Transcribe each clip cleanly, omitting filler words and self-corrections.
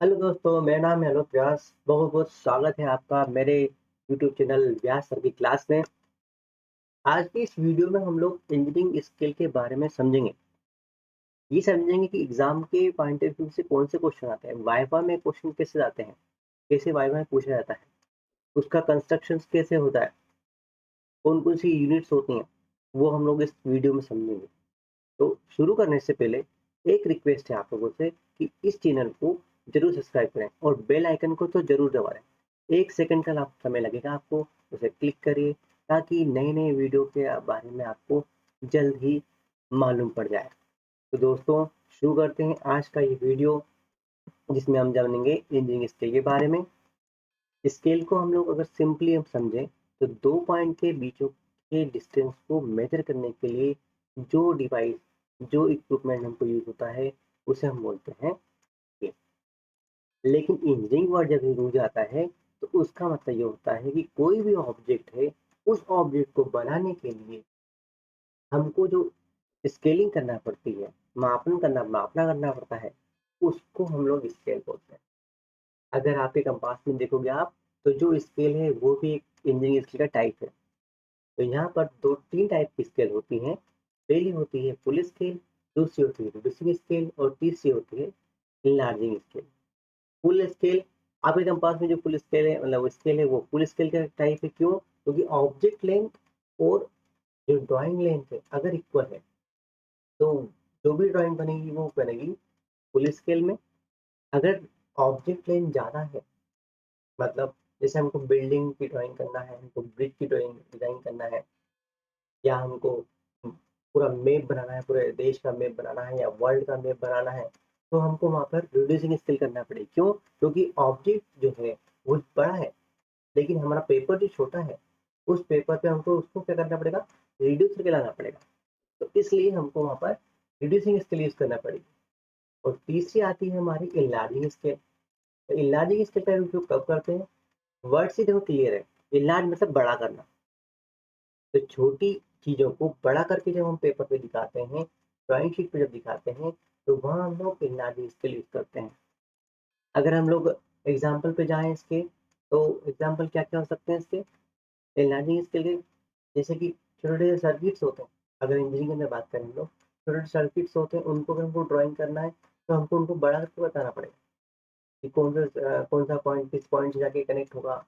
Hello दोस्तों, मेरा नाम है आलोक व्यास। बहुत बहुत स्वागत है आपका मेरे यूट्यूब चैनल व्यास सर की क्लास में। आज की इस वीडियो में हम लोग इंजीनियरिंग स्किल के बारे में समझेंगे। ये समझेंगे कि एग्जाम के पॉइंट ऑफ व्यू से कौन से क्वेश्चन आते हैं, वाइवा में क्वेश्चन कैसे आते हैं, कैसे वाइवा में पूछा जाता है, उसका कंस्ट्रक्शन कैसे होता है, कौन कौन सी यूनिट्स होती हैं, वो हम लोग इस वीडियो में समझेंगे। तो शुरू करने से पहले एक रिक्वेस्ट है आप लोगों से कि इस चैनल को जरूर सब्सक्राइब करें और बेल आइकन को तो जरूर दबाएं। 1 सेकंड का समय लगेगा आपको, उसे क्लिक करिए ताकि नए नए वीडियो के बारे में आपको जल्द ही मालूम पड़ जाए। तो दोस्तों, शुरू करते हैं आज का ये वीडियो, जिसमें हम जानेंगे इंजीनियरिंग स्केल के बारे में। स्केल को हम लोग अगर सिंपली हम समझें तो दो पॉइंट के बीचों के डिस्टेंस को मेजर करने के लिए जो डिवाइस, जो इक्विपमेंट हमको यूज होता है, उसे हम बोलते हैं स्केल। लेकिन इंजीनियरिंग वर्ड जब यूज आता है तो उसका मतलब ये होता है कि कोई भी ऑब्जेक्ट है, उस ऑब्जेक्ट को बनाने के लिए हमको जो स्केलिंग करना पड़ती है, मापना करना पड़ता है, उसको हम लोग स्केल बोलते हैं। अगर आपके कंपास में देखोगे आप, तो जो स्केल है वो भी एक इंजीनियरिंग स्केल का टाइप है। तो यहाँ पर 2-3 टाइप की स्केल होती हैं। पहली होती है फुल स्केल, दूसरी होती है रिड्यूसिंग स्केल और तीसरी होती है इनलार्जिंग स्केल। फुल स्केल, आपके कंपास में जो फुल स्केल है, मतलब वो स्केल है, वो फुल स्केल का टाइप है। क्यों? क्योंकि ऑब्जेक्ट लेंथ और जो ड्राइंग लेंथ है अगर इक्वल है, तो जो भी ड्राइंग बनेगी वो बनेगी फुल स्केल में। अगर ऑब्जेक्ट लेंथ ज़्यादा है, मतलब जैसे हमको बिल्डिंग की ड्राइंग करना है, हमको ब्रिज की ड्राइंग डिज़ाइन करना है, या हमको पूरा मैप बनाना है, पूरे देश का मैप बनाना है या वर्ल्ड का मैप बनाना है, तो हमको वहाँ पर रिड्यूसिंग स्केल करना पड़ेगी। क्यों? क्योंकि ऑब्जेक्ट जो है वो बड़ा है, लेकिन हमारा पेपर जो छोटा है, उस पेपर पे हमको उसको क्या करना पड़ेगा, रिड्यूस करके लाना पड़ेगा। तो इसलिए हमको वहाँ पर रिड्यूसिंग स्केल यूज़ करना पड़ेगी। और तीसरी आती है हमारी इनलार्जिंग स्केल। तो इनलार्जिंग स्केल का उपयोग कब करते हैं? वर्ड से देखो क्लियर है, इनलार्ज मतलब बड़ा करना। तो छोटी चीज़ों को बड़ा करके जब हम पेपर पे दिखाते हैं, ड्राइंग शीट पे जब दिखाते हैं, तो वहाँ हम लोग इनलार्जिंग स्केल यूज़ करते हैं। अगर हम लोग एग्ज़ाम्पल पे जाएँ इसके, तो एग्ज़ाम्पल क्या-क्या हो सकते हैं इसके? इनलार्जिंग स्केल के, जैसे कि छोटे-छोटे सर्किट्स होते हैं। अगर इंजीनियरिंग के अंदर बात करें हम लोग, छोटे-छोटे सर्किट्स होते हैं, उनको अगर हमको ड्राइंग करना है, तो हमको उनको बड़ा करके बताना पड़ेगा कि कौन-सा पॉइंट किस पॉइंट से जाके कनेक्ट होगा,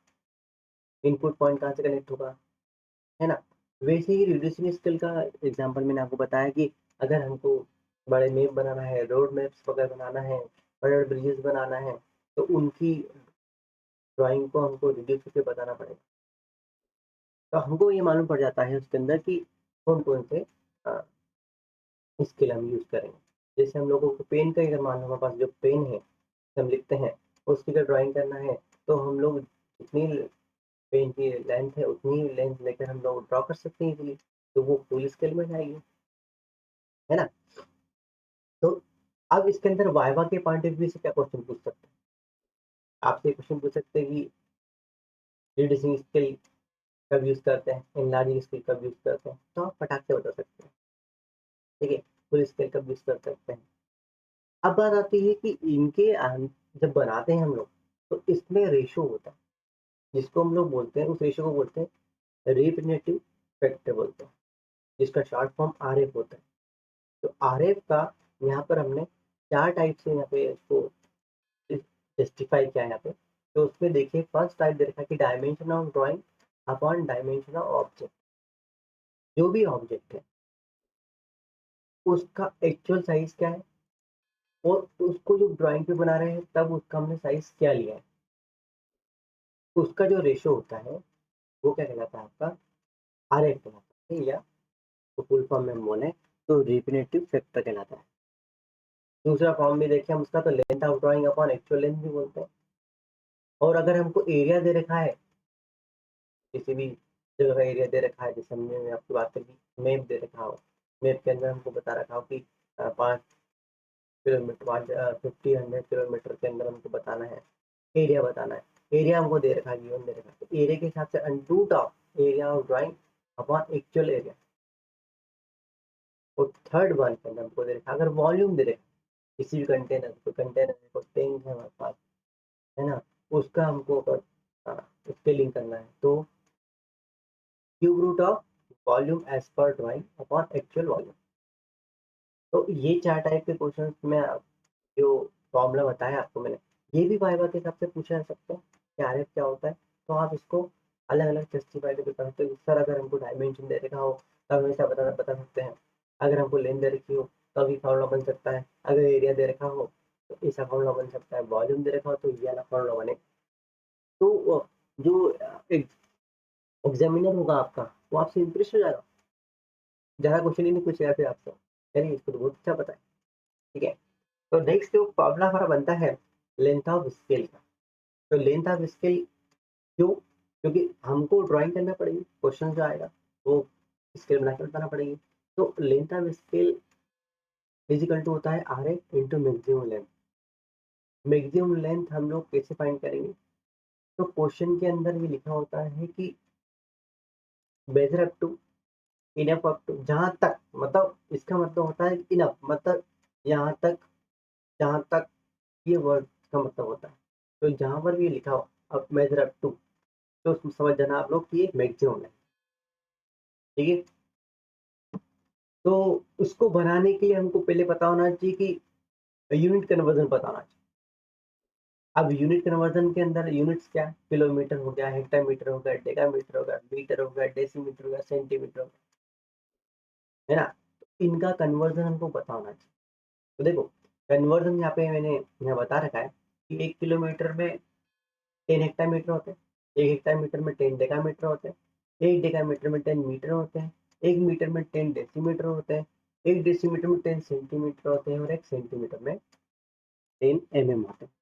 इनपुट पॉइंट कहाँ से कनेक्ट होगा, है ना? वैसे ही रिड्यूसिंग स्केल का एग्ज़ाम्पल मैंने आपको बताया कि अगर हमको बड़े मैप बनाना है, रोड मैप्स वगैरह बनाना है, बड़े ब्रिजेस बनाना है, तो उनकी ड्राइंग को हमको रिड्यूस करके बताना पड़ेगा। तो हमको ये मालूम पड़ जाता है उसके अंदर कि कौन-कौन से अ, स्केल हम यूज़ करेंगे। जैसे हम लोगों को पेन का, अगर मान लो हमारे पास जो पेन है, हम लिखते हैं, उसकी अगर ड्राइंग करना है, तो हम लोग जितनी पेन की लेंथ है, उतनी लेंथ लेकर हम लोग ड्रॉ कर सकते हैं इज़िली। तो वो फुल स्केल में जाएगी, है ना? तो अब इसके अंदर वाइवा के पॉइंट ऑफ व्यू से क्या क्वेश्चन पूछ सकते हैं? आपसे क्वेश्चन पूछ सकते हैं कि रिड्यूसिंग स्केल कब यूज़ करते हैं, एनलार्जिंग स्केल कब यूज़ करते हैं? तो आप फटाक से बता सकते हैं, ठीक है? फुल स्केल कब यूज़ कर सकते हैं? अब बात आती है कि इनके जब बनाते हैं हम लोग, तो इसमें रेशो होता है, जिसको हम लोग बोलते हैं, उस रेशो को बोलते हैं रिप्रेजेंटेटिव फैक्टर बोलते हैं, जिसका शॉर्ट फॉर्म आरएफ होता है। तो आरएफ का यहाँ पर हमने 4 टाइप से यहाँ पे इसको जस्टिफाई किया है यहाँ पे। तो उसमें देखिए, फर्स्ट टाइप दे रखा है कि dimension of drawing upon dimension of object. जो भी ऑब्जेक्ट है, उसका एक्चुअल साइज़ क्या है, और उसको जो ड्राइंग पे बना रहे हैं तब उसका हमने साइज़ क्या लिया है, उसका जो रेशो होता है, वो क्या कहलाता है आपका, आरएफ कहलाता है, या तो फुल फॉर्म में हम बोलें तो रिप्रेजेंटेटिव फैक्टर कहलाता है। दूसरा फॉर्म भी देखें हम उसका, तो length of drawing upon actual length भी बोलते हैं। और अगर हमको एरिया दे रखा है, किसी भी जगह का एरिया दे रखा है, जैसे हमने आपकी बात करी, मैप दे रखा हो, मैप के अंदर हमको बता रखा हो कि 5 किलोमीटर, 50 100 किलोमीटर के अंदर हमको बताना है, एरिया बताना है। एरिया हमको दे रखा है, गिवन दे रखा है, तो एरिया के हिसाब से under root of area of drawing upon actual area. और थर्ड वन के अंदर हमको दे रखा है, अगर वॉल्यूम दे रखा है किसी भी कंटेनर को, कंटेनर को टैंक है हमारे पास, उसका हमको अगर स्केलिंग करना है तो cube root of volume as per drawing upon actual volume. तो ये 4 टाइप के क्वेश्चंस में जो फॉर्मूला बताया आपको मैंने, ये भी वाइवा के हिसाब से पूछा जा सकता है कि आरएफ क्या होता है। तो आप इसको अलग-अलग जस्टिफाई करके बता सकते हो। सर अगर हमको डायमेंशन दे रखा हो तब हमेशा बता सकते हैं। अगर हमको लेंथ दे रखी हो तब ये फॉर्मूला बन सकता है। अगर एरिया दे रखा हो तो ऐसा फॉर्मूला बन सकता है। वॉल्यूम दे रखा हो तो ये वाला फॉर्मूला बने। तो जो एग्जामिनर होगा आपका वो आपसे इम्प्रेस हो जाएगा। ज़्यादा क्वेश्चन ही नहीं पूछेगा फिर आपसे। चलिए इसको तो बहुत अच्छा पता है। ठीक है। तो नेक्स्ट जो फॉर्मूला हमारा बनता है लेंथ ऑफ स्केल का। तो लेंथ ऑफ स्केल क्यों? क्योंकि हमको ड्राइंग करना पड़ेगी, क्वेश्चन जो आएगा वो स्केल बना के बताना पड़ेगी। तो length of scale is equal to होता है R F into maximum length. Maximum length हम लोग कैसे फाइंड करेंगे? तो क्वेश्चन के अंदर ये लिखा होता है कि measure up to enough up to, जहाँ तक, मतलब इसका मतलब होता है इनफ मतलब यहाँ तक, जहाँ तक ये वर्ड का मतलब होता है। तो जहाँ पर भी ये लिखा हो अब मेजर अप टू, तो उसमें समझ जाना आप लोग कि ये मैक्सिमम है। ठीक है। तो उसको बनाने के लिए हमको पहले पता होना चाहिए कि यूनिट कन्वर्जन पता होना चाहिए। अब यूनिट कन्वर्जन के अंदर यूनिट्स क्या, किलोमीटर हो गया, हेक्टामीटर हो गया, डेकामीटर हो गया, मीटर हो गया, डेसीमीटर हो गया, सेंटीमीटर हो गया, है ना? तो इनका कन्वर्जन हमको पता होना चाहिए। तो देखो कन्वर्जन यहाँ पे मैंने यहाँ बता रखा है कि 1 किलोमीटर में 10 हेक्टामीटर होते हैं, 1 हेक्टामीटर में 10 डेकामीटर होते हैं, 1 डेकामीटर में 10 मीटर होते हैं, 1 मीटर में 10 डेसीमीटर होते हैं, 1 डेसीमीटर में 10 सेंटीमीटर होते हैं और 1 सेंटीमीटर में 10 होते हैं।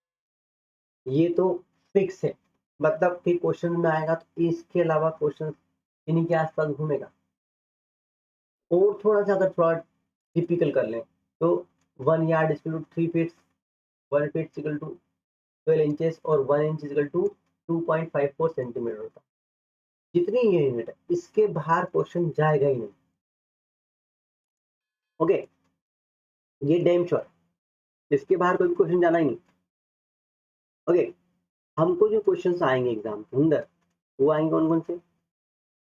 ये तो फिक्स है, मतलब कि क्वेश्चन में आएगा तो इसके अलावा क्वेश्चन इन्हीं के आसपास घूमेगा। और थोड़ा-सा अगर थोड़ा टिपिकल कर लें तो 1 yard is equal to 3 feets, 1 feet is equal to 12 inches और 1 inch is equal to 2.54 centimetre होता है। जितनी ये यूनिट है, इसके बाहर क्वेश्चन जाएगा ही नहीं। ओके, ये डैम श्योर, इसके बाहर कोई क्वेश्चन जाना ही नहीं। ओके, हमको जो क्वेश्चंस आएँगे एग्ज़ाम के अंदर, वो आएँगे कौन-कौन से?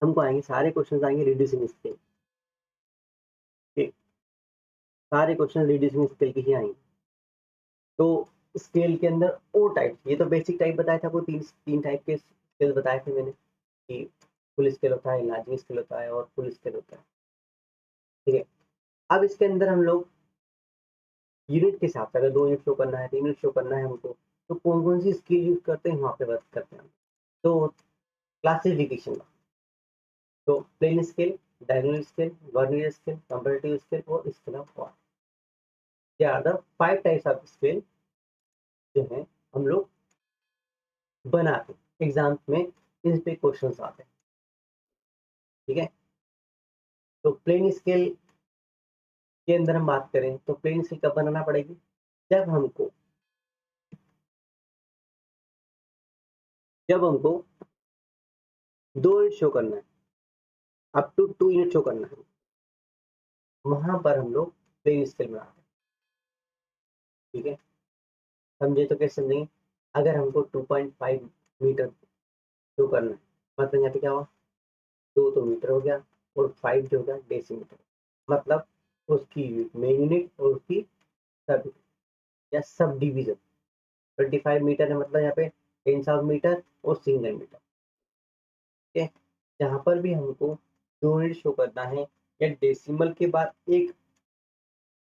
हमको आएँगे सारे क्वेश्चंस आएँगे रिड्यूसिंग स्केल के, सारे क्वेश्चन रिड्यूसिंग स्केल के ही आएँगे। तो स्केल के अंदर और टाइप, ये तो बेसिक टाइप बताया था, आपको 3 टाइप के स्केल बताए थे मैंने कि फुल स्केल होता है, इलार्जिंग स्केल होता है और फुल स्केल होता है। ठीक है? अब इसके अंदर हम लोग यूनिट के हिसाब से अगर 2 यूनिट शो करना है, 3 यूनिट शो करना है हमको, तो कौन-कौन सी स्केल यूज़ करते हैं, वहाँ पे बात करते हैं हम। तो क्लासिफिकेशन का, तो plane scale, diagonal scale, vernier scale, comparative scale और scale of what. They are the 5 types of scale जो हैं हम लोग बनाते हैं। एग्ज़ाम्स में इन पे क्वेश्चन्स आते हैं। ठीक है? तो प्लेन स्केल के अंदर हम बात करें तो प्लेन स्केल कब बनाना पड़ेगी? जब हमको जब हमको 2 यूनिट शो करना है, अप टू 2 यूनिट शो करना है, वहाँ पर हम लोग प्लेन स्केल बनाते हैं। ठीक है? समझे तो कैसे समझेंगे? अगर हमको 2.5 मीटर शो करना है, मतलब यहाँ पे क्या हुआ? 2 तो मीटर हो गया और 5 जो हो गया डेसीमीटर। मतलब उसकी मेन यूनिट और उसकी सब या सब डिवीज़न। 25 मीटर है, मतलब यहाँ पे टेन्स ऑफ मीटर और सिंगल मीटर। ठीक है? जहाँ पर भी हमको 2 यूनिट शो करना है या डेसिमल के बाद 1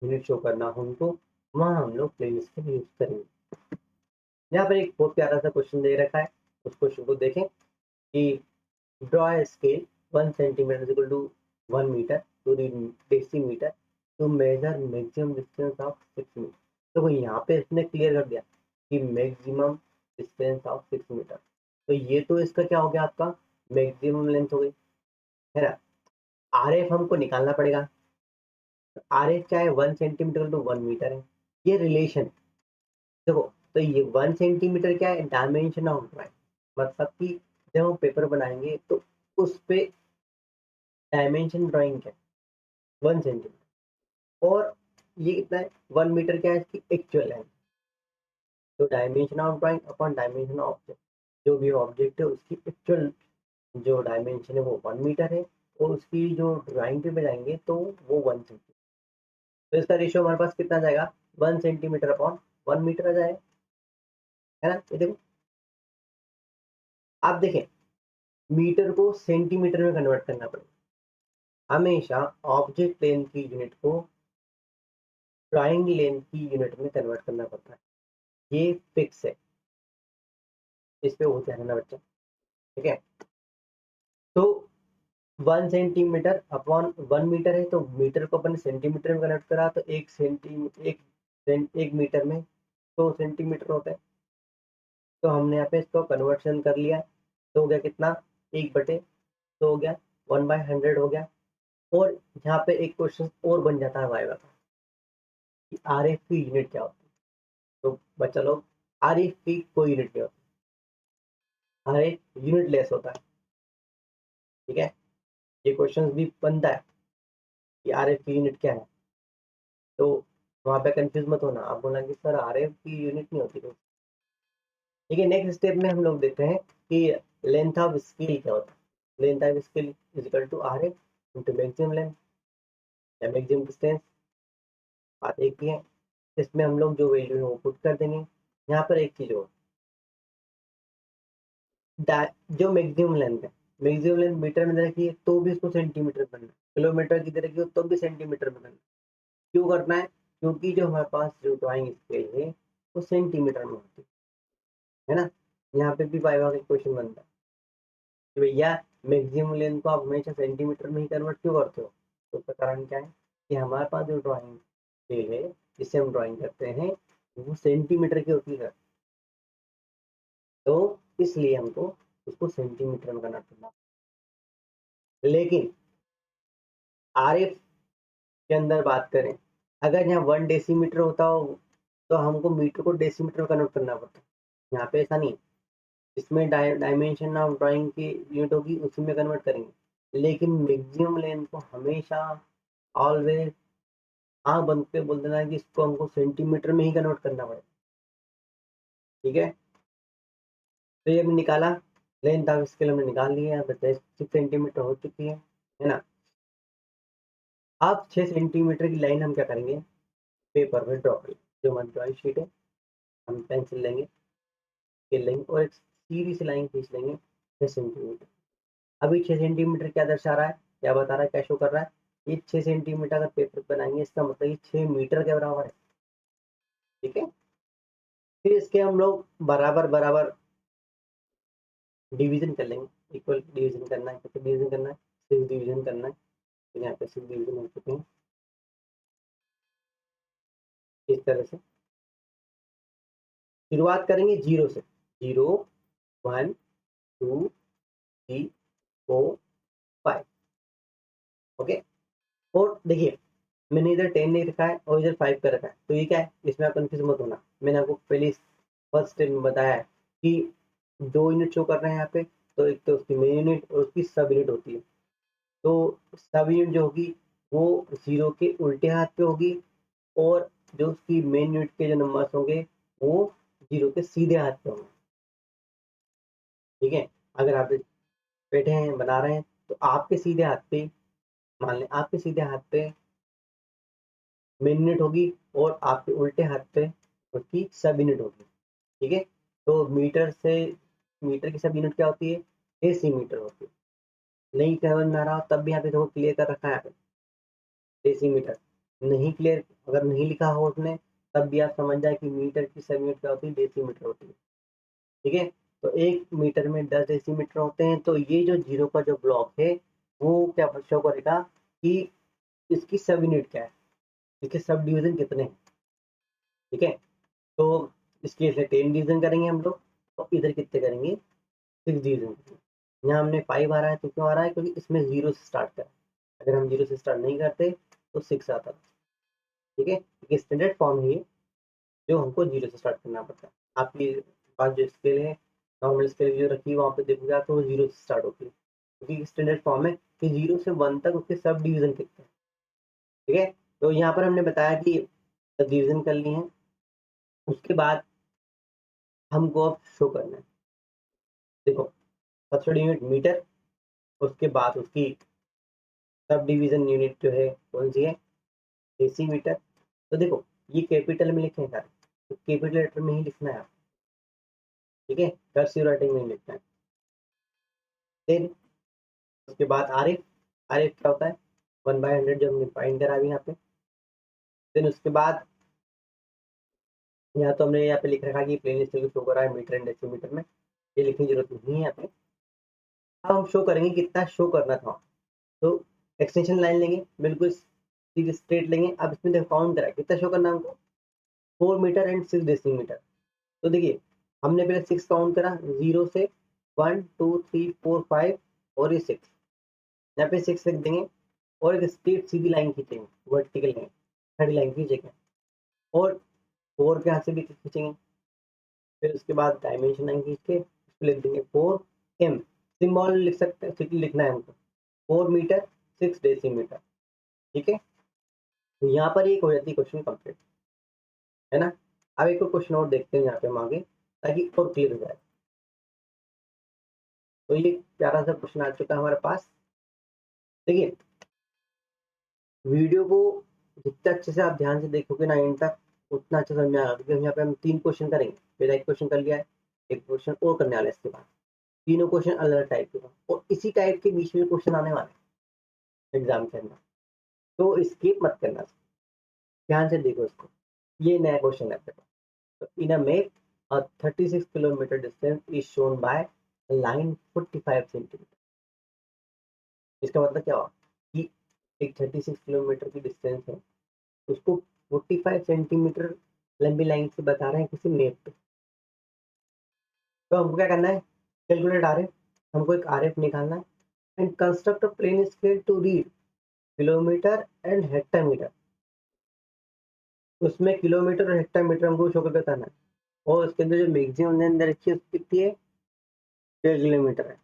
यूनिट शो करना हो हमको, वहाँ हम लोग प्लेन स्केल यूज़ करेंगे। यहाँ पर एक बहुत प्यारा सा क्वेश्चन दे रखा है, उस क्वेश्चन को देखें कि draw a scale 1 centimeter is equal to 1 meter to the decimeter to measure maximum distance of 6 metre. तो वो यहाँ पे इसने क्लियर कर दिया कि मैक्सिमम डिस्टेंस ऑफ 6 मीटर। तो ये तो इसका क्या हो गया, आपका मैक्सिमम लेंथ हो गई, है ना? आरएफ हमको निकालना पड़ेगा। आरएफ क्या है? 1 सेंटीमीटर टू 1 मीटर है। ये रिलेशन देखो, तो ये 1 सेंटीमीटर क्या है? डायमेंशन ऑफ ड्राइंग, मतलब कि जब हम पेपर बनाएंगे तो उस पे डायमेंशन ड्राइंग क्या है? 1 सेंटीमीटर। और ये कितना है? 1 मीटर क्या है इसकी एक्चुअल लेंथ। तो dimension of drawing upon dimension of object, जो भी ऑब्जेक्ट है उसकी एक्चुअल जो डायमेंशन है वो 1 मीटर है और उसकी जो ड्राइंग पे जाएँगे तो वो 1 सेंटीमीटर। तो इसका रेशियो हमारे पास कितना आ जाएगा 1 सेंटीमीटर अपॉन 1 मीटर आ जाएगा, है ना? ये देखो, आप देखें मीटर को सेंटीमीटर में कन्वर्ट करना पड़ेगा। हमेशा ऑब्जेक्ट लेंथ की यूनिट को ड्राइंग लेंथ की यूनिट में कन्वर्ट करना पड़ता है। ये फिक्स है, इस पे वो ध्यान रखना बच्चा, ठीक है? तो 1 सेंटीमीटर अपॉन 1 मीटर है तो मीटर को अपन सेंटीमीटर में कन्वर्ट करा तो 1 मीटर में 100 सेंटीमीटर होता है। तो हमने यहाँ पे इसको कन्वर्शन कर लिया, तो हो गया कितना 1/100 हो गया, 1/100 हो गया। और यहाँ पे एक क्वेश्चन और बन जाता है वाइवा का कि आरएफ की यूनिट क्या होती है? तो बच्चा लोग, आरएफ की कोई यूनिट नहीं होती, आरएफ यूनिट लेस होता है, ठीक है? ये क्वेश्चन भी बनता है कि आरएफ की यूनिट क्या है, तो वहाँ पे कंफ्यूज मत होना, आप बोला कि सर आरएफ की यूनिट नहीं होती कोई। ठीक है, नेक्स्ट स्टेप में हम लोग देखते हैं कि लेंथ ऑफ स्केल क्या होता है। Length of scale is equal to RF into maximum length या मैक्सिमम डिस्टेंस, बात एक ही है। इसमें हम लोग जो वैल्यू है वो पुट कर देंगे। यहाँ पर एक चीज और, जो मैक्सिमम लेंथ है, मैक्सिमम लेंथ मीटर में रखिए तो भी इसको सेंटीमीटर में करना है, किलोमीटर की तरह की हो तो भी सेंटीमीटर में करना है। क्यों करना है? क्योंकि जो हमारे पास जो ड्राइंग स्केल है वो सेंटीमीटर में होती है ना? यहाँ पे भी वाइवा का क्वेश्चन बनता है कि भैया मैक्सिमम लेंथ को आप हमेशा सेंटीमीटर में ही कन्वर्ट क्यों करते हो? तो उसका कारण क्या है कि हमारे पास जो ड्राइंग स्केल है जिससे हम ड्राइंग करते हैं वो सेंटीमीटर की होती है, तो इसलिए हमको उसको सेंटीमीटर में कन्वर्ट करना। लेकिन आरएफ के अंदर बात करें, अगर यहाँ 1 डेसीमीटर होता हो तो हमको मीटर को डेसीमीटर में कन्वर्ट करना पड़ता है। यहाँ पे ऐसा नहीं, इसमें डायमेंशन ऑफ ड्राइंग की यूनिट होगी उसी में कन्वर्ट करेंगे। लेकिन मैक्सिमम लेंथ को हमेशा ऑलवेज आँख बंद के बोल देना है कि इसको हमको सेंटीमीटर में ही कन्वर्ट करना पड़ेगा, ठीक है? तो ये हमने निकाला, लेंथ ऑफ स्केल हमने निकाल लिया, यहाँ पे 6 सेंटीमीटर हो चुकी है ना? अब 6 सेंटीमीटर की लाइन हम क्या करेंगे, पेपर पे ड्रॉ करेंगे। जो हमारी ड्राइंग शीट है, हम पेंसिल लेंगे, स्केल लेंगे और एक सीधी सी लाइन खींच लेंगे 6 सेंटीमीटर। अभी 6 सेंटीमीटर क्या दर्शा रहा है, क्या बता रहा है, क्या शो कर रहा है? ये 6 सेंटीमीटर अगर पेपर बनाएँगे इसका मतलब ये 6 मीटर के बराबर है, ठीक है? फिर इसके हम लोग बराबर-बराबर डिवीज़न कर लेंगे, इक्वल डिवीज़न करना है, कैसे डिवीज़न करना है? 6 डिवीज़न करना है, तो यहाँ पे 6 डिवीज़न हो चुके हैं, इस तरह से। शुरुआत करेंगे 0 से, 0, 1, 2, 3, 4, 5, ओके? और देखिए, मैंने इधर 10 नहीं रखा है और इधर 5 का रखा है, तो ये क्या है? इसमें आप कन्फ्यूज़ मत होना। मैंने आपको पहले इस फर्स्ट स्टेप में बताया है कि 2 यूनिट शो कर रहे हैं यहाँ पे, तो एक तो उसकी मेन यूनिट और उसकी सब यूनिट होती है। तो सब यूनिट जो होगी वो 0 के उल्टे हाथ पे होगी और जो उसकी मेन यूनिट के जो नंबर्स होंगे वो 0 के सीधे हाथ पे होंगे, ठीक है? अगर आप बैठे हैं, बना रहे हैं, तो आपके सीधे हाथ पे, मान लें आपके सीधे हाथ पे मेन यूनिट होगी और आपके उल्टे हाथ पे उसकी सब यूनिट होगी, ठीक है? तो मीटर की सब यूनिट क्या होती है? डेसीमीटर होती है। नहीं समझ में आ रहा हो तब भी यहाँ पे देखो क्लियर कर रखा है यहाँ पे, डेसीमीटर। नहीं क्लियर, अगर नहीं लिखा हो उसने तब भी आप समझ जाए कि मीटर की सब यूनिट क्या होती है? डेसीमीटर होती है, ठीक है? तो 1 मीटर में 10 डेसीमीटर होते हैं, तो ये जो 0 का जो ब्लॉक है वो क्या शो करेगा कि इसकी सब यूनिट क्या है? इसके सब डिवीज़न कितने हैं, ठीक है? तो इसके लिए 10 डिवीज़न करेंगे हम लोग, तो इधर कितने करेंगे? 6 डिवीज़न करेंगे। यहाँ हमने 5 आ रहा है तो क्यों आ रहा है? क्योंकि इसमें 0 से स्टार्ट करा है। अगर हम 0 से स्टार्ट नहीं करते तो 6 आता, ठीक है? एक स्टैंडर्ड फॉर्म है ये, जो हमको 0 से स्टार्ट करना पड़ता है। आपके पास जो स्केल है, नॉर्मल स्केल जो रखी है वहाँ पे देखोगे आप तो वो 0 से स्टार्ट होती है। क्योंकि स्टैंडर्ड फॉर्म है कि 0 से 1 तक उसके सब डिवीज़न कितने हैं, ठीक है? तो यहाँ पर हमने बताया कि डिवीज़न कर लिए हैं, उसके बाद हमको अब शो करना है। देखो सबसे बड़ी यूनिट मीटर, उसके बाद उसकी सब डिवीजन यूनिट जो है कौन सी है, डेसीमीटर। तो देखो ये कैपिटल में लिखे हैं सारे, तो कैपिटल लेटर में ही लिखना है आप, ठीक है, कर्सिव राइटिंग में ही लिखना है। देन उसके बाद आरएफ, आरएफ क्या होता है, 1/100 जो हमने फाइंड करा अभी यहाँ पे। देन उसके बाद यहाँ तो हमने यहाँ पे लिख रखा है कि प्लेन स्केल शो कर रहा है मीटर एंड डेसीमीटर में, ये लिखने की जरूरत नहीं है यहाँ पे। अब हम शो करेंगे कितना शो करना था, तो एक्सटेंशन लाइन लेंगे, बिल्कुल सीधे स्ट्रेट लेंगे। अब इसमें देखो काउंट करा कितना शो करना है हमको, 4 मीटर एंड 6 डेसीमीटर। तो देखिए हमने पहले 6 काउंट करा, 0 से 1 2 3 4 5 और ये 6, यहाँ पे 6 लिख देंगे और एक स्ट्रेट सीधी लाइन खींचेंगे, वर्टिकल लाइन, खड़ी लाइन खींचेंगे और 4 के हाथ से भी खींचेंगे। फिर उसके बाद डायमेंशन लाइन खींच के उसको लिख देंगे 4 एम, सिंबल लिख सकते हैं, सिटी लिखना है हमको 4 मीटर 6 डेसीमीटर, ठीक है। तो यहाँ पर एक हो जाती है क्वेश्चन कंप्लीट, है ना। अब एक और क्वेश्चन और देखते हैं यहाँ पे हम आगे, ताकि और क्लियर हो जाए। तो ये प्यारा सा क्वेश्चन आ चुका है हमारे पास। देखिए वीडियो को जितने अच्छे से आप ध्यान से देखोगे ना एंड तक, उतना अच्छा समझ में आएगा, क्योंकि हम यहाँ पे हम 3 क्वेश्चन करेंगे। पहला एक क्वेश्चन कर लिया है, एक क्वेश्चन और करने वाला है इसके बाद, तीनों क्वेश्चन अलग अलग टाइप के हों और इसी टाइप के बीच में क्वेश्चन आने वाले हैं एग्जाम के अंदर, तो स्किप मत करना, ध्यान से देखो इसको। ये नया क्वेश्चन है आपके पास। तो in a map a 36 kilometre distance is shown by line 45 centimetre. इसका मतलब क्या हुआ कि एक 36 किलोमीटर की डिस्टेंस है, उसको 45 सेंटीमीटर लंबी लाइन से बता रहे हैं किसी मैप पे। तो हमको क्या करना है, कैलकुलेट आरएफ, हमको एक आरएफ निकालना है and construct a plain scale to read kilometre and hectometre. उसमें किलोमीटर और हेक्टामीटर हमको शो करके बताना है, और उसके अंदर जो मैक्सिमम अंदर रखी है उसकी कितनी है, 1.5 किलोमीटर है।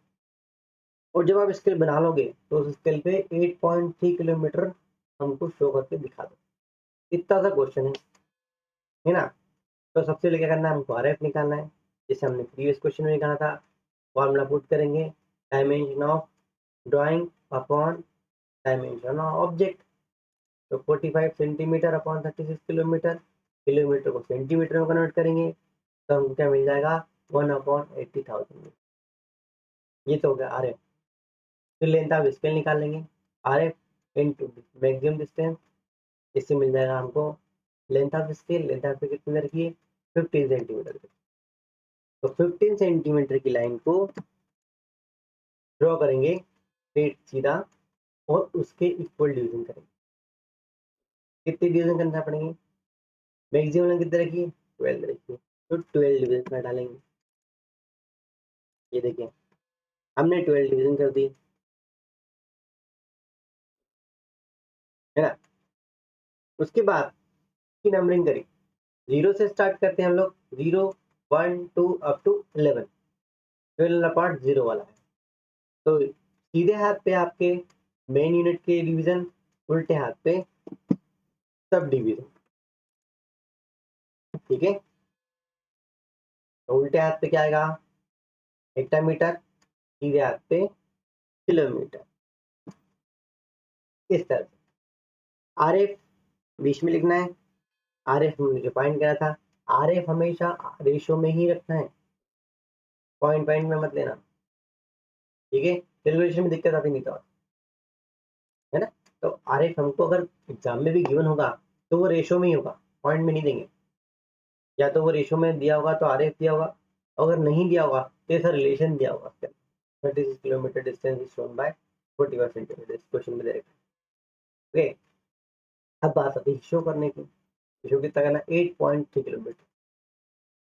और जब आप स्केल बना लोगे तो उस स्केल पे 8.3 किलोमीटर हमको शो करके दिखा दो। इतना सा क्वेश्चन है ना। तो सबसे पहले क्या करना है, हमको आरएफ निकालना है, जैसे हमने प्रीवियस क्वेश्चन में निकाला था। फॉर्मूला पुट करेंगे, dimension of drawing upon dimension of object. तो 45 सेंटीमीटर अपॉन 36 किलोमीटर, किलोमीटर को सेंटीमीटर में कन्वर्ट करेंगे तो हमको क्या मिल जाएगा, 1/80,000। ये तो हो गया आरएफ। फिर लेंथ ऑफ स्केल निकाल लेंगे, आरएफ इनटू मैक्सिमम डिस्टेंस, इससे मिल जाएगा हमको length of scale. Length of scale कितनी रखिए, 15 सेंटीमीटर। तो 15 सेंटीमीटर की लाइन को ड्रॉ करेंगे स्ट्रेट सीधा और उसके इक्वल डिवीजन करेंगे। कितने डिवीजन करना पड़ेंगे, मैक्सिमम लाइन कितने रखिए, 12 रखिए, तो 12 डिवीजन में डालेंगे। ये देखिए हमने 12 डिवीजन कर दी, है ना। उसके बाद की नंबरिंग करी, 0 से स्टार्ट करते हैं हम लोग, 0 1 2 अप टू 11, 12 पार्ट 0 वाला है। तो सीधे हाथ पे आपके मेन यूनिट के डिवीजन, उल्टे हाथ पे सब डिवीजन, ठीक है। तो उल्टे हाथ पे क्या आएगा, हेक्टामीटर, सीधे हाथ पे किलोमीटर, इस तरह से। आरएफ बीच में लिखना है, आरएफ हमने जो फाइंड करा था, आरएफ हमेशा रेशो में ही रखना है, पॉइंट पॉइंट में मत लेना, ठीक है, कैलकुलेशन में दिक्कत आती नहीं तो, है ना। तो आरएफ हमको अगर एग्जाम में भी गिवन होगा तो वो रेशो में ही होगा, पॉइंट में नहीं देंगे। या तो वो रेशो में दिया होगा तो आरएफ दिया होगा, अगर नहीं दिया होगा तो ऐसा रिलेशन दिया होगा, 36 kilometre distance is shown bye 45 centimetre, इस क्वेश्चन में दे रखा है। ओके, अब बात आती है शो करने की। शो कितना करना, 8.3 किलोमीटर।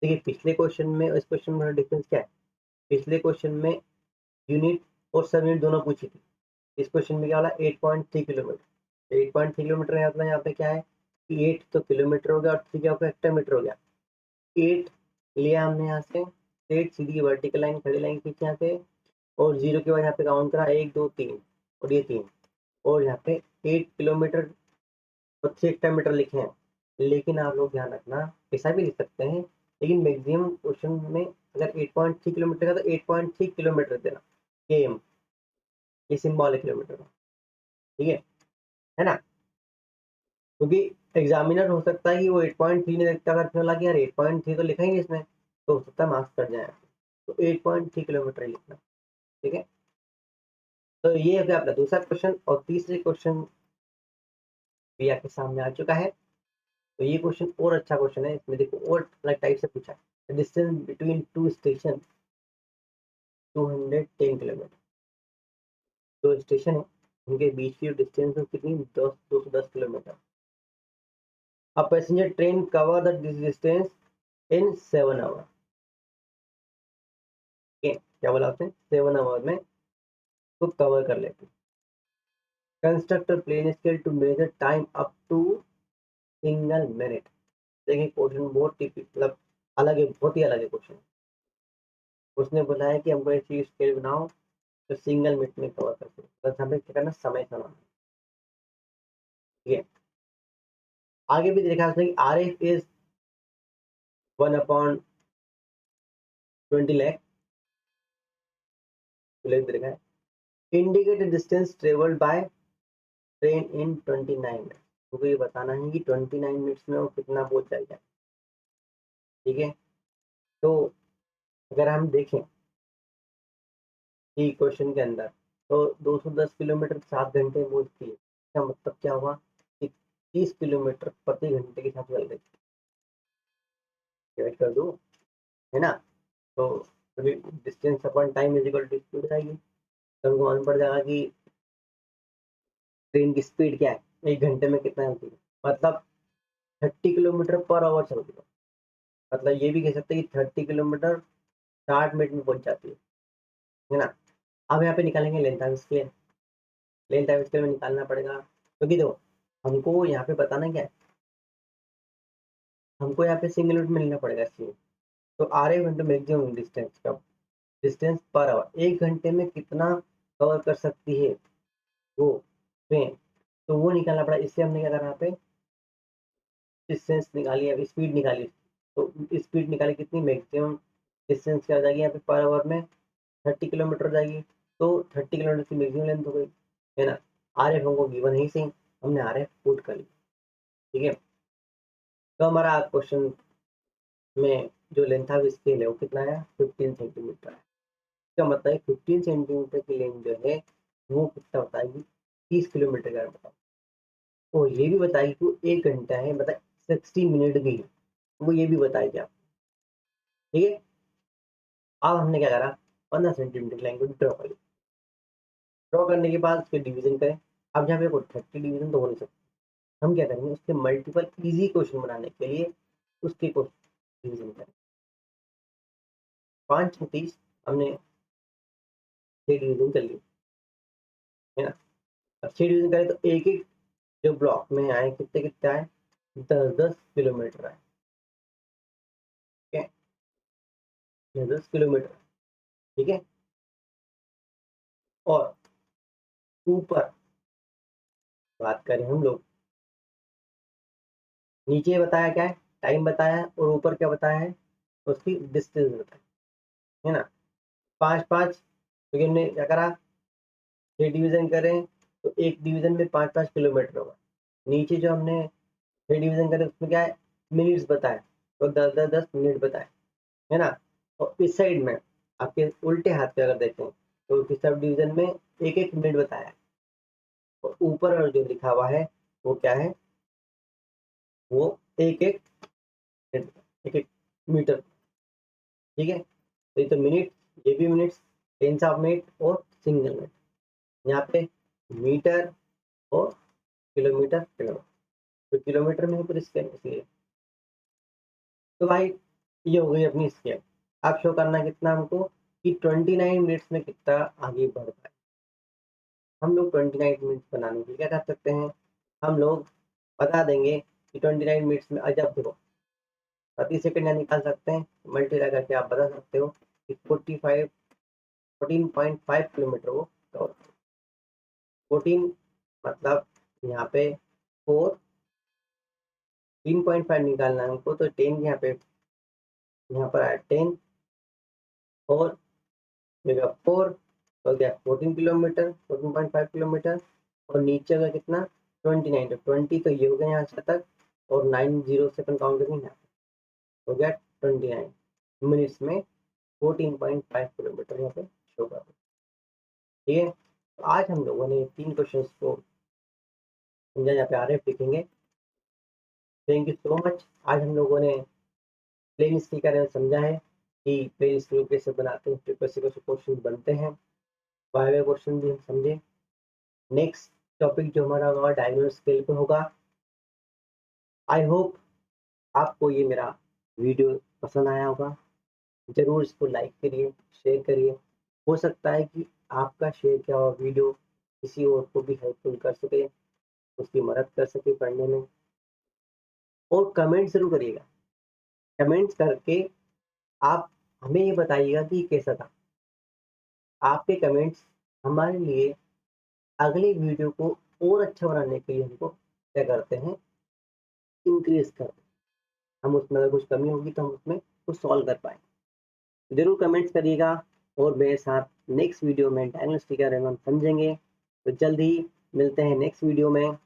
देखिए पिछले क्वेश्चन में इस क्वेश्चन में डिफरेंस क्या है, पिछले क्वेश्चन में यूनिट और सब यूनिट दोनों पूछी थी, इस क्वेश्चन में क्या वाला 8.3 किलोमीटर। 8.3 किलोमीटर है, मतलब यहाँ पे क्या है कि 8 तो किलोमीटर हो गया और 3 क्या हो गया, हेक्टामीटर हो गया। 8 लिया हमने यहाँ से, 8 सीधी वर्टिकल लाइन, खड़ी लाइन खींची यहाँ से, और 0 के बाद यहाँ पे काउंट करा 1 2 3 और ये 3, और यहाँ पे 8 किलोमीटर और 3 हेक्टामीटर लिखे हैं। लेकिन आप लोग ध्यान रखना, ऐसा भी लिख सकते हैं, लेकिन मैक्सिमम क्वेश्चन में अगर 8.3 किलोमीटर का तो 8.3 किलोमीटर देना, केएम, ये सिंबल है किलोमीटर का, ठीक है ना? क्योंकि एग्जामिनर हो सकता है कि वो 8.3 नहीं देखता, अगर बोला कि यार 8.3 तो लिखा ही नहीं इसमें, तो हो सकता है मार्क्स कट जाए। तो 8.3 किलोमीटर ही लिखना, ठीक है? तो ये हो गया अपना दूसरा क्वेश्चन, और तीसरे क्वेश्चन भी आपके सामने आ चुका है। तो ये क्वेश्चन और अच्छा क्वेश्चन है, इसमें देखो और अलग टाइप से पूछा है। Distance between two station 210 kilometre. दो स्टेशन है, उनके बीच की डिस्टेंस कितनी, 210 kilometre. A passenger train cover the distance in 7 hour. क्या बोला आपने, 7 आवर में तो कवर कर लेते। Construct plain scale to measure time up to single minute. देखिए क्वेश्चन बहुत मतलब अलग है, बहुत ही अलग है क्वेश्चन। उसने बोला है कि हमको ऐसी स्केल बनाओ तो सिंगल मिनट में कवर कर सकते, बस हमें क्या करना, समय समय, ठीक है? आगे भी देखा उसने कि आर एफ इज 1/20 लाख, देखा है। Indicated distance travelled by train in 29 minute. तो ये बताना है कि 29 मिनट्स में वो कितना पहुंच जाएगा, ठीक है? तो अगर हम देखें कि क्वेश्चन के अंदर, तो 210 किलोमीटर 7 घंटे में पहुंचती है, इसका मतलब क्या हुआ कि 30 किलोमीटर प्रति घंटे के साथ चल रही है। डिवाइड कर दो, है ना? तो अभी distance upon time is equal to speed आएगी, तो हमको मालूम पड़ जाएगा कि ट्रेन की स्पीड क्या है, 1 घंटे में कितना चलती है, मतलब 30 किलोमीटर पर आवर चलती है। मतलब ये भी कह सकते हैं कि 30 किलोमीटर 60 मिनट में पहुंच जाती है ना? अब यहाँ पे निकालेंगे length of scale. Length of scale में निकालना पड़ेगा, क्योंकि देखो हमको यहाँ पे बताना क्या है, हमको यहाँ पे सिंगल मिनट में लेना पड़ेगा इसलिए। तो आर ए घंटे मैक्सिमम डिस्टेंस का डिस्टेंस पर आवर, 1 घंटे में कितना कवर कर सकती है वो ट्रेन, तो वो निकालना पड़ा। इससे हमने क्या करा, यहाँ पे डिस्टेंस निकाली, अब स्पीड निकाली। तो स्पीड निकाली कितनी, मैक्सिमम डिस्टेंस क्या हो जाएगी यहाँ पे पर आवर में, 30 किलोमीटर हो जाएगी। तो 30 किलोमीटर की मैक्सिमम लेंथ हो गई, है ना? आर एफ हमको गिवन है ही सही, हमने आर एफ पुट कर लिया, ठीक है? तो हमारा क्वेश्चन में जो लेंथ ऑफ स्केल है वो कितना है, 15 सेंटीमीटर है। इसका मतलब है 15 सेंटीमीटर की लेंथ जो है वो कितना बताएगी, 30 किलोमीटर का बताओ। और ये भी बताएगी कि वो 1 घंटा है, मतलब 60 मिनट की है, वो ये भी बताएगी आप, ठीक है? अब हमने क्या करा, 15 सेंटीमीटर लाइन को ड्रॉ कर लिया। ड्रॉ करने के बाद उसके डिवीजन करें। अब जहाँ पे कोई 30 डिवीजन तो हो नहीं सकता, हम क्या करेंगे, उसके मल्टीपल इजी क्वेश्चन बनाने के लिए उसके क्वेश्चन डिवीजन करें। 5 30 हमने 6 डिवीजन कर लिए, है ना? अब 6 डिवीजन करें तो एक एक जो ब्लॉक में आए कितने कितने आए, 10 10 किलोमीटर आए, ठीक है? 10 किलोमीटर, ठीक है? और ऊपर बात करें हम लोग, नीचे बताया क्या है, टाइम बताया है, और ऊपर क्या बताया है, उसकी डिस्टेंस बताया है ना? 5 5, क्योंकि हमने क्या करा, 6 डिवीजन करें तो एक डिवीजन में 5 5 किलोमीटर होगा। नीचे जो हमने 6 डिवीजन करे उसमें क्या है, मिनट्स बताए, तो 10 10 10 मिनट बताए, है ना? और इस साइड में आपके उल्टे हाथ पे अगर देखें तो इस सब डिवीजन में एक एक मिनट बताया है, और ऊपर और जो लिखा हुआ है वो क्या है, वो एक एक मिनट, एक एक मीटर, ठीक है? तो ये तो मिनट, ये भी मिनट्स, टेंस ऑफ मिनट और सिंगल मिनट, यहाँ पे मीटर और किलोमीटर, किलोमीटर, तो किलोमीटर में है पूरी स्केल इसलिए। तो भाई ये हो गई अपनी स्केल। अब शो करना कितना हमको, कि 29 मिनट्स में कितना आगे बढ़ पाए। हम लोग 29 मिनट्स बनाने के लिए क्या कर सकते हैं, हम लोग बता देंगे कि 29 मिनट्स में अजब देखो प्रति सेकंड या निकाल सकते हैं, मल्टीप्लाई करके आप बता सकते हो कि 14.5 किलोमीटर वो कवर। 14 मतलब यहाँ पे 4, 3.5 निकालना है हमको, तो 10 यहाँ पे, यहाँ पर आया 10, मेगा 4 हो गया 14 किलोमीटर, 14.5 किलोमीटर, और नीचे का कितना 29, तो 20 तो ये हो गया यहाँ से तक, और 9 जीरो सेकंड काउंट करेंगे यहाँ पे, हो गया 29 मिनट्स में 14.5 किलोमीटर यहाँ पे शो कर रहा है। ठीक है, तो आज हम लोगों ने 3 क्वेश्चंस को समझा, यहाँ पे आ रहे हैं, लिखेंगे। Thank you so much. आज हम लोगों ने प्लेन हिस्ट्री का समझा है कि प्लेन हिस्ट्री कैसे बनाते हैं, फ्रीक्वेंसी कैसे क्वेश्चन बनते हैं, वाई वाई क्वेश्चन भी हम समझे। नेक्स्ट टॉपिक जो हमारा होगा डायगोनल स्केल पे होगा। आई होप आपको ये मेरा वीडियो पसंद आया होगा। ज़रूर इसको लाइक करिए, शेयर करिए। हो सकता है कि आपका शेयर किया हुआ वीडियो किसी और को भी हेल्पफुल कर सके, उसकी मदद कर सके पढ़ने में। और कमेंट ज़रूर करिएगा। कमेंट्स करके आप हमें ये बताइएगा कि कैसा था। आपके कमेंट्स हमारे लिए अगले वीडियो को और अच्छा बनाने के लिए हमको क्या करते हैं, इंक्रीज़ करते हैं। हम उसमें अगर कुछ कमी होगी तो हम उसमें कुछ सॉल्व कर पाएँगे। ज़रूर कमेंट्स करिएगा, और मेरे साथ नेक्स्ट वीडियो में डायग्नोस्टिक हम समझेंगे। तो जल्द ही मिलते हैं नेक्स्ट वीडियो में।